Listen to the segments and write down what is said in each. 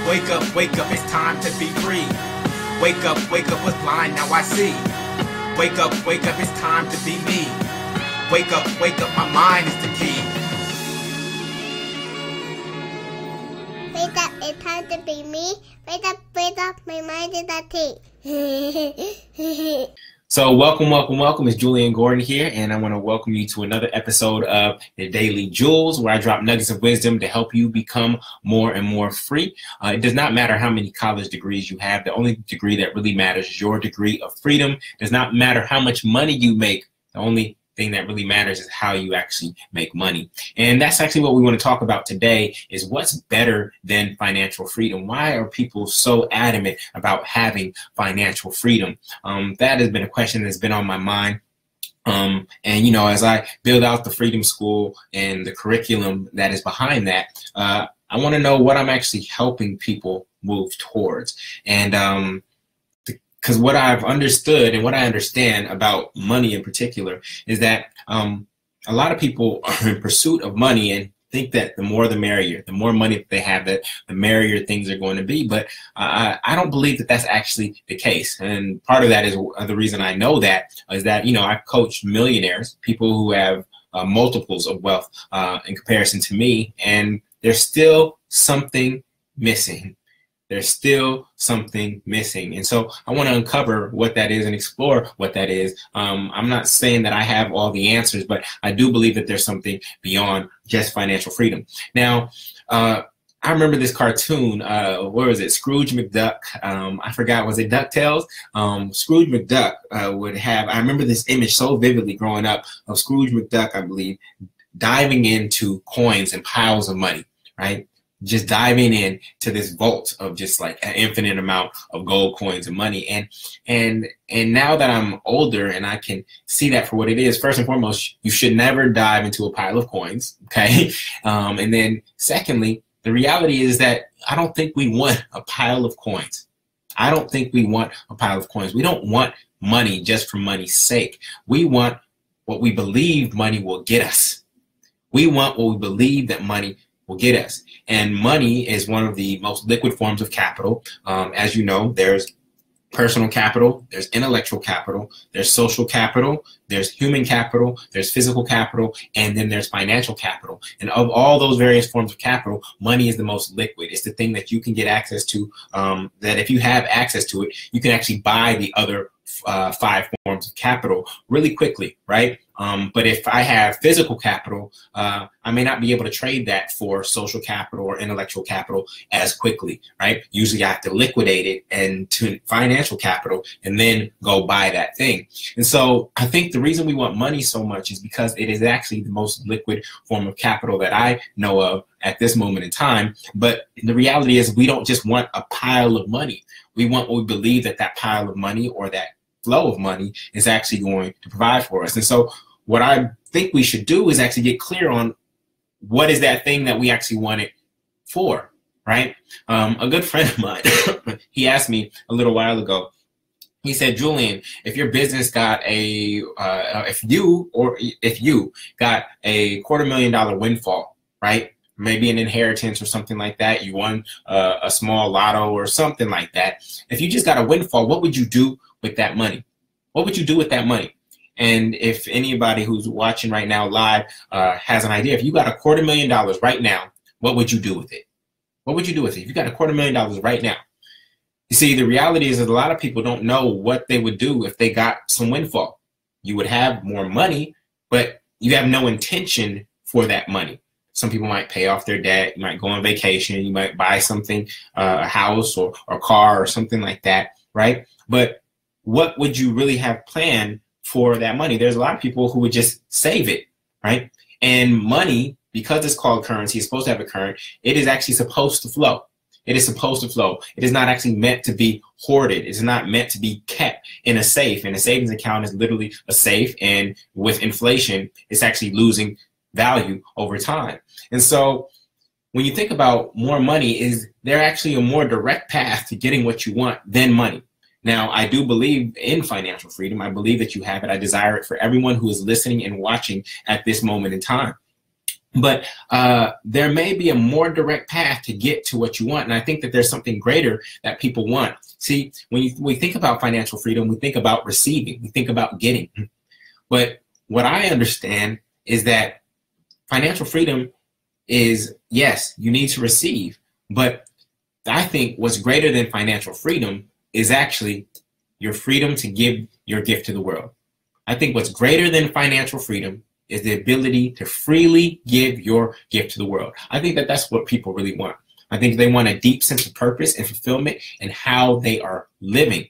wake up, it's time to be free. Wake up, was blind, now I see. Wake up, it's time to be me. Wake up, my mind is the key. Wake up, it's time to be me. Wake up, my mind is the key. So welcome. It's Jullien Gordon here, and I want to welcome you to another episode of the Daily Jules, where I drop nuggets of wisdom to help you become more and more free. It does not matter how many college degrees you have. The only degree that really matters is your degree of freedom. It does not matter how much money you make. The only thing that really matters is how you actually make money. And that's actually what we want to talk about today, is what's better than financial freedom? Why are people so adamant about having financial freedom? That has been a question that's been on my mind. And, you know, as I build out the Freedom School and the curriculum that is behind that, I want to know what I'm actually helping people move towards. And because what I've understood and what I understand about money in particular is that a lot of people are in pursuit of money and think that the more the merrier, the more money they have, that the merrier things are going to be. But I don't believe that that's actually the case. And part of that is the reason I know that is that, you know, I've coached millionaires, people who have multiples of wealth in comparison to me, and there's still something missing. There's still something missing. And so I want to uncover what that is and explore what that is. I'm not saying that I have all the answers, but I do believe that there's something beyond just financial freedom. Now, I remember this cartoon, where was it? Scrooge McDuck. I forgot, was it DuckTales? Scrooge McDuck would have, I remember this image so vividly growing up of Scrooge McDuck, I believe, diving into coins and piles of money, right? Just diving in to this vault of just like an infinite amount of gold coins and money. And now that I'm older and I can see that for what it is, first and foremost, you should never dive into a pile of coins, okay? And then secondly, the reality is that I don't think we want a pile of coins. I don't think we want a pile of coins. We don't want money just for money's sake. We want what we believe money will get us. We want what we believe that money will get us. And money is one of the most liquid forms of capital. As you know, there's personal capital, there's intellectual capital, there's social capital, there's human capital, there's physical capital, and then there's financial capital. And of all those various forms of capital, money is the most liquid. It's the thing that you can get access to, that if you have access to it, you can actually buy the other 5 forms of capital really quickly, right? But if I have physical capital, I may not be able to trade that for social capital or intellectual capital as quickly, right? Usually I have to liquidate it and to financial capital and then go buy that thing. And so I think the reason we want money so much is because it is actually the most liquid form of capital that I know of at this moment in time. But the reality is we don't just want a pile of money. We want what we believe that that pile of money or that flow of money is actually going to provide for us. And so what I think we should do is actually get clear on what is that thing that we actually want it for, right? A good friend of mine, he asked me a little while ago, he said, Jullien, if your business got a, if you got a $250,000 windfall, right? Maybe an inheritance or something like that. You won a small lotto or something like that. If you just got a windfall, what would you do with that money? What would you do with that money? And if anybody who's watching right now live has an idea, if you got a $250,000 right now, what would you do with it? What would you do with it if you got a $250,000 right now? You see, the reality is that a lot of people don't know what they would do if they got some windfall. You would have more money, but you have no intention for that money. Some people might pay off their debt. You might go on vacation. You might buy something, a house or a car or something like that, right? But what would you really have planned for that money? There's a lot of people who would just save it, right? And money, because it's called currency, it's supposed to have a current, it is actually supposed to flow. It is supposed to flow. It is not actually meant to be hoarded. It's not meant to be kept in a safe. And a savings account is literally a safe. And with inflation, it's actually losing value over time. And so when you think about more money, is there actually a more direct path to getting what you want than money? Now, I do believe in financial freedom. I believe that you have it. I desire it for everyone who is listening and watching at this moment in time. But there may be a more direct path to get to what you want. And I think that there's something greater that people want. See, when we think about financial freedom, we think about receiving, we think about getting. But what I understand is that financial freedom is, yes, you need to receive. But I think what's greater than financial freedom is actually your freedom to give your gift to the world. I think what's greater than financial freedom is the ability to freely give your gift to the world. I think that that's what people really want. I think they want a deep sense of purpose and fulfillment in how they are living.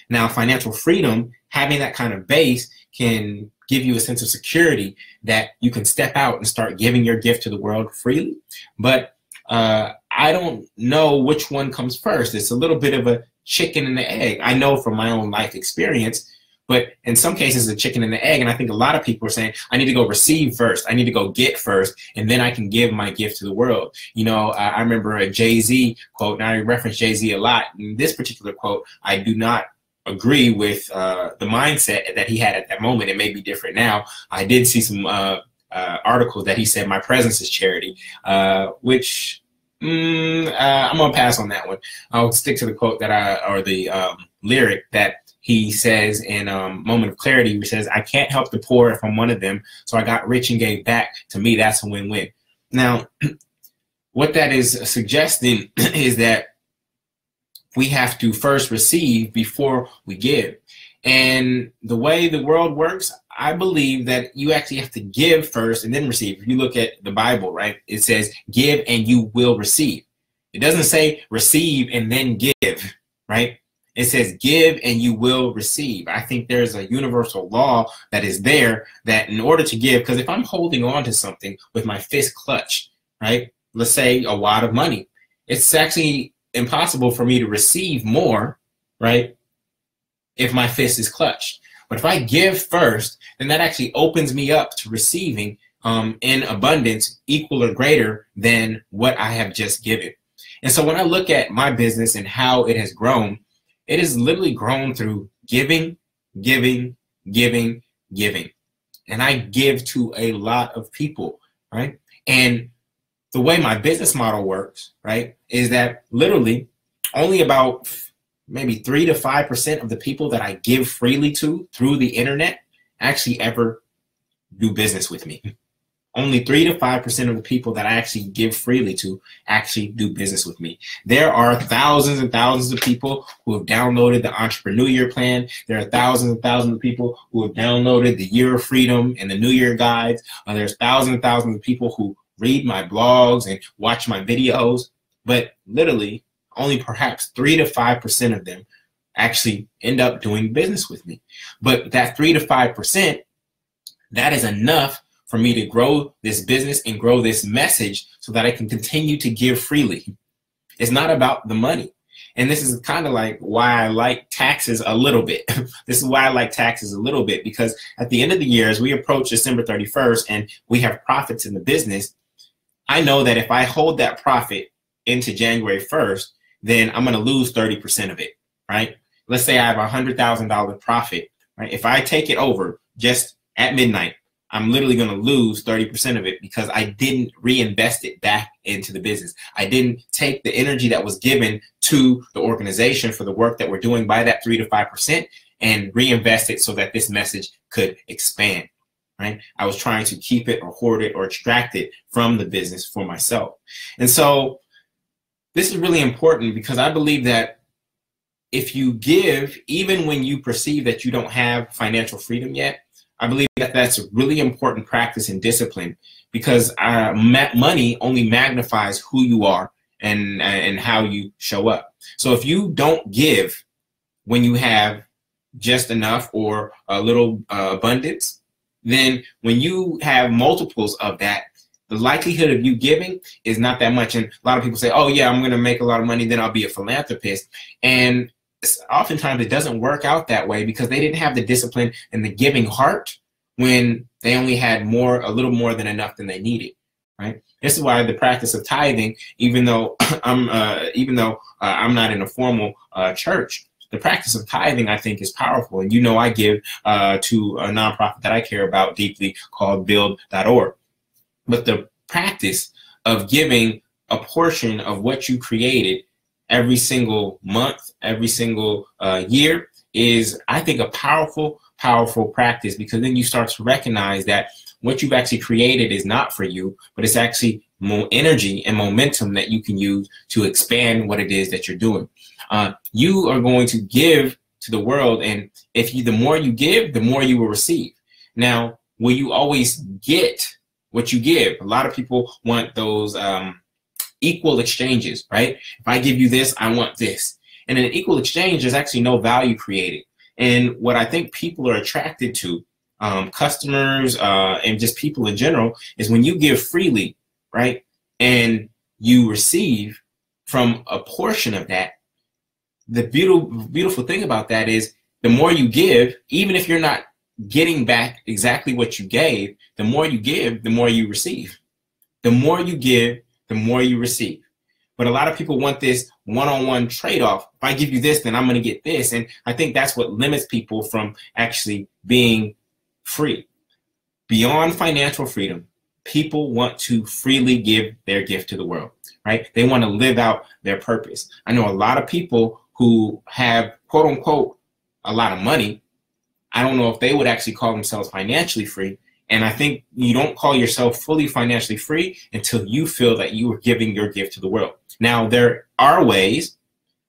Now, financial freedom, having that kind of base, can give you a sense of security that you can step out and start giving your gift to the world freely. But I don't know which one comes first. It's a little bit of a chicken and the egg. I know from my own life experience, but in some cases, the chicken and the egg. And I think a lot of people are saying, I need to go receive first. I need to go get first, and then I can give my gift to the world. You know, I remember a Jay-Z quote, and I reference Jay-Z a lot. In this particular quote, I do not agree with the mindset that he had at that moment. It may be different now. I did see some articles that he said, my presence is charity, which I'm going to pass on that one. I'll stick to the quote that or the lyric that he says in Moment of Clarity, which says, I can't help the poor if I'm one of them, so I got rich and gave back. To me, that's a win-win. Now, what that is suggesting is that we have to first receive before we give. And the way the world works, I believe that you actually have to give first and then receive. If you look at the Bible, right, it says, give and you will receive. It doesn't say receive and then give, right? It says give and you will receive. I think there's a universal law that is there that in order to give, because if I'm holding on to something with my fist clutched, right, let's say a wad of money, it's actually impossible for me to receive more, right, if my fist is clutched. But if I give first, then that actually opens me up to receiving in abundance equal or greater than what I have just given. And so when I look at my business and how it has grown, it has literally grown through giving, giving, giving, giving. And I give to a lot of people, right? And the way my business model works, right, is that literally only about maybe 3 to 5% of the people that I give freely to through the internet actually ever do business with me. Only 3 to 5% of the people that I actually give freely to actually do business with me. There are thousands and thousands of people who have downloaded the Entrepreneur Year Plan. There are thousands and thousands of people who have downloaded the Year of Freedom and the New Year Guides. There's thousands and thousands of people who read my blogs and watch my videos. But literally, only perhaps 3 to 5% of them actually end up doing business with me. But that 3 to 5%, that is enough for me to grow this business and grow this message so that I can continue to give freely. It's not about the money. And this is kind of like why I like taxes a little bit. This is why I like taxes a little bit, because at the end of the year, as we approach December 31st and we have profits in the business, I know that if I hold that profit into January 1st, then I'm going to lose 30% of it, right? Let's say I have a $100,000 profit, right? If I take it over just at midnight, I'm literally going to lose 30% of it because I didn't reinvest it back into the business. I didn't take the energy that was given to the organization for the work that we're doing by that 3 to 5% and reinvest it so that this message could expand, right? I was trying to keep it or hoard it or extract it from the business for myself. And so this is really important because I believe that if you give, even when you perceive that you don't have financial freedom yet, I believe that that's a really important practice and discipline, because money only magnifies who you are and how you show up. So if you don't give when you have just enough or a little abundance, then when you have multiples of that, the likelihood of you giving is not that much. And a lot of people say, oh yeah, I'm going to make a lot of money, then I'll be a philanthropist. And oftentimes it doesn't work out that way because they didn't have the discipline and the giving heart when they only had a little more than enough than they needed, right? This is why the practice of tithing, even though I'm not in a formal church, the practice of tithing, I think, is powerful. And I give to a nonprofit that I care about deeply called build.org. But the practice of giving a portion of what you created every single month, every single year is, I think, a powerful, powerful practice, because then you start to recognize that what you've actually created is not for you, but it's actually more energy and momentum that you can use to expand what it is that you're doing. You are going to give to the world, and the more you give, the more you will receive. Now, will you always get what you give? A lot of people want those equal exchanges, right? If I give you this, I want this. And in an equal exchange, there's actually no value created. And what I think people are attracted to, customers and just people in general, is when you give freely, right, and you receive from a portion of that. The beautiful thing about that is the more you give, even if you're not getting back exactly what you gave, the more you give, the more you receive. The more you give, the more you receive. But a lot of people want this one-on-one trade-off. If I give you this, then I'm going to get this. And I think that's what limits people from actually being free. Beyond financial freedom, people want to freely give their gift to the world, right? They want to live out their purpose. I know a lot of people who have, quote unquote, a lot of money. I don't know if they would actually call themselves financially free. And I think you don't call yourself fully financially free until you feel that you are giving your gift to the world. Now, there are ways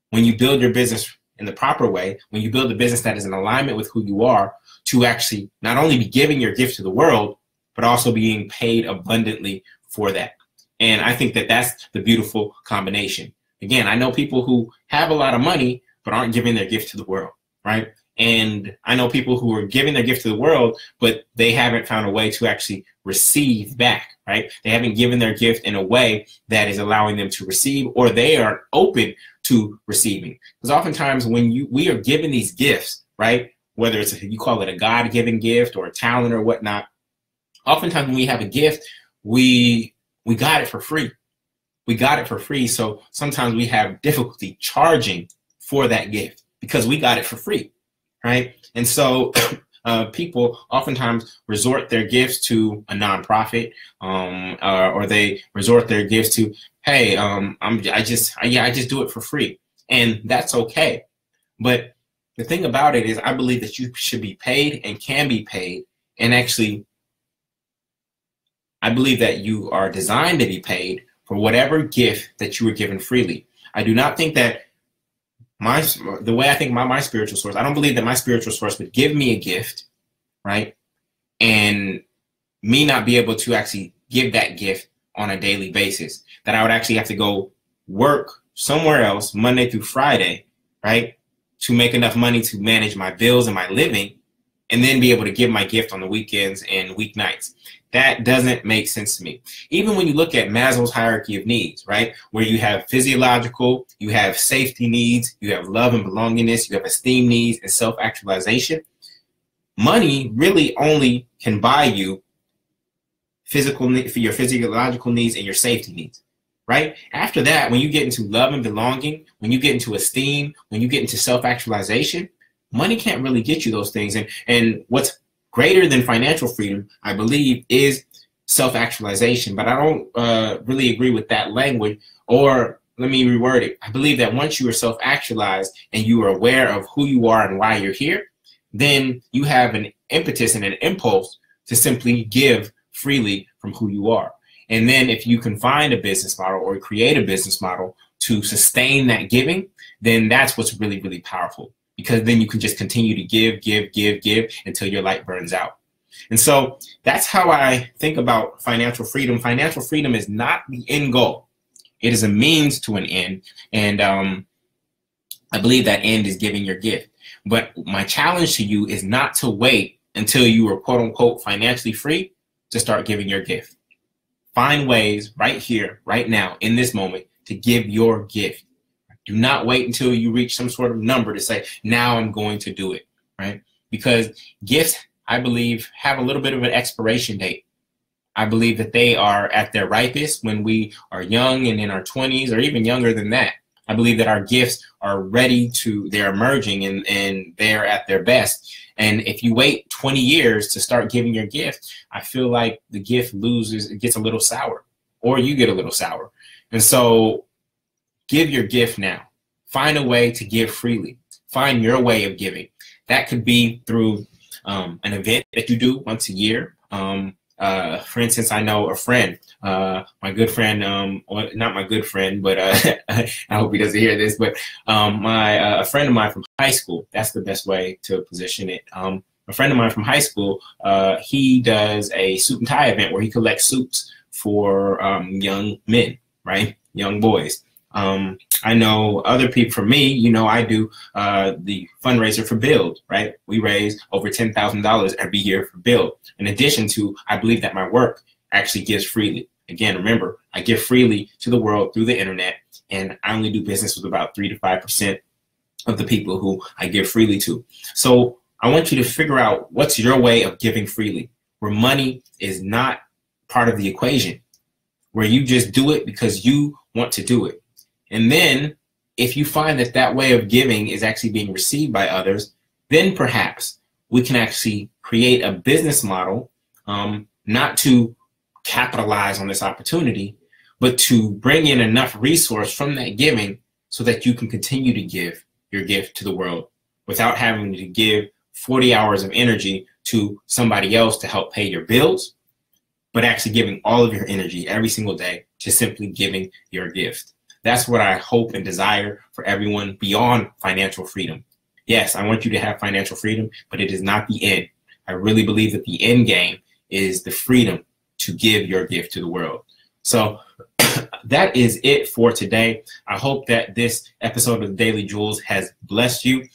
when you build your business in the proper way, when you build a business that is in alignment with who you are, to actually not only be giving your gift to the world, but also being paid abundantly for that. And I think that that's the beautiful combination. Again, I know people who have a lot of money, but aren't giving their gift to the world, right? And I know people who are giving their gift to the world, but they haven't found a way to actually receive back, right? They haven't given their gift in a way that is allowing them to receive, or they are open to receiving. Because oftentimes when we are given these gifts, right, whether it's you call it a God-given gift or a talent or whatnot, oftentimes when we have a gift, we got it for free. We got it for free. So sometimes we have difficulty charging for that gift because we got it for free, right? And so people oftentimes resort their gifts to a nonprofit, or they resort their gifts to, hey, I just do it for free, and that's okay. But the thing about it is, I believe that you should be paid and can be paid, and actually, I believe that you are designed to be paid for whatever gift that you were given freely. I do not think that the way I think my spiritual source, I don't believe that my spiritual source would give me a gift, right, and me not be able to actually give that gift on a daily basis, that I would actually have to go work somewhere else Monday through Friday, right, to make enough money to manage my bills and my living, and then be able to give my gift on the weekends and weeknights. That doesn't make sense to me. Even when you look at Maslow's hierarchy of needs, right, where you have physiological, you have safety needs, you have love and belongingness, you have esteem needs and self-actualization, money really only can buy you for your physiological needs and your safety needs, right? After that, when you get into love and belonging, when you get into esteem, when you get into self-actualization, money can't really get you those things. And what's greater than financial freedom, I believe, is self-actualization. But I don't really agree with that language. Or let me reword it. I believe that once you are self-actualized and you are aware of who you are and why you're here, then you have an impetus and an impulse to simply give freely from who you are. And then if you can find a business model or create a business model to sustain that giving, then that's what's really, really powerful. Because then you can just continue to give until your light burns out. And so that's how I think about financial freedom. Financial freedom is not the end goal. It is a means to an end. And I believe that end is giving your gift. But my challenge to you is not to wait until you are quote unquote financially free to start giving your gift. Find ways right here, right now, in this moment to give your gift. Do not wait until you reach some sort of number to say, now I'm going to do it, right? Because gifts, I believe, have a little bit of an expiration date. I believe that they are at their ripest when we are young and in our 20s or even younger than that. I believe that our gifts are ready they're emerging and they're at their best. And if you wait 20 years to start giving your gift, I feel like the gift it gets a little sour. or you get a little sour. And so give your gift now. Find a way to give freely. Find your way of giving. That could be through an event that you do once a year. For instance, I know a friend, my good friend, or not my good friend, but I hope he doesn't hear this, but a friend of mine from high school, that's the best way to position it. A friend of mine from high school, he does a suit and tie event where he collects suits for young men, right? Young boys. I know other people. For me, you know, I do the fundraiser for Build, right? We raise over $10,000 every year for Build. In addition to, I believe that my work actually gives freely. Again, remember, I give freely to the world through the internet, and I only do business with about 3 to 5% of the people who I give freely to. So I want you to figure out what's your way of giving freely, where money is not part of the equation, where you just do it because you want to do it. And then if you find that that way of giving is actually being received by others, then perhaps we can actually create a business model, not to capitalize on this opportunity, but to bring in enough resource from that giving so that you can continue to give your gift to the world without having to give 40 hours of energy to somebody else to help pay your bills, but actually giving all of your energy every single day to simply giving your gift. That's what I hope and desire for everyone beyond financial freedom. Yes, I want you to have financial freedom, but it is not the end. I really believe that the end game is the freedom to give your gift to the world. So that is it for today. I hope that this episode of Daily Jules has blessed you.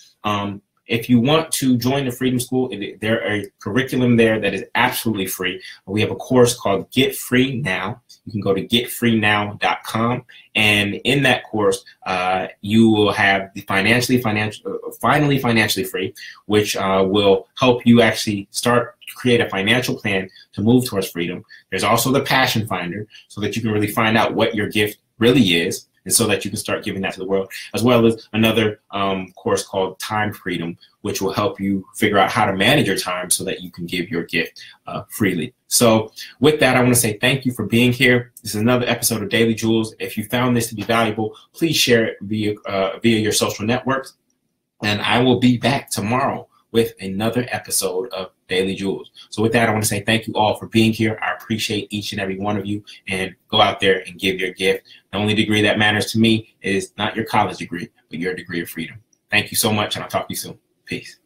If you want to join the Freedom School, there is a curriculum there that is absolutely free. We have a course called Get Free Now. You can go to getfreenow.com, and in that course, you will have the finally financially free, which will help you actually start to create a financial plan to move towards freedom. There's also the Passion Finder, so that you can really find out what your gift really is, and so that you can start giving that to the world, as well as another course called Time Freedom, which will help you figure out how to manage your time so that you can give your gift freely. So with that, I want to say thank you for being here. This is another episode of Daily Jules. If you found this to be valuable, please share it via your social networks. And I will be back tomorrow with another episode of Daily Jules. So with that, I want to say thank you all for being here. I appreciate each and every one of you, and go out there and give your gift. The only degree that matters to me is not your college degree, but your degree of freedom. Thank you so much, and I'll talk to you soon. Peace.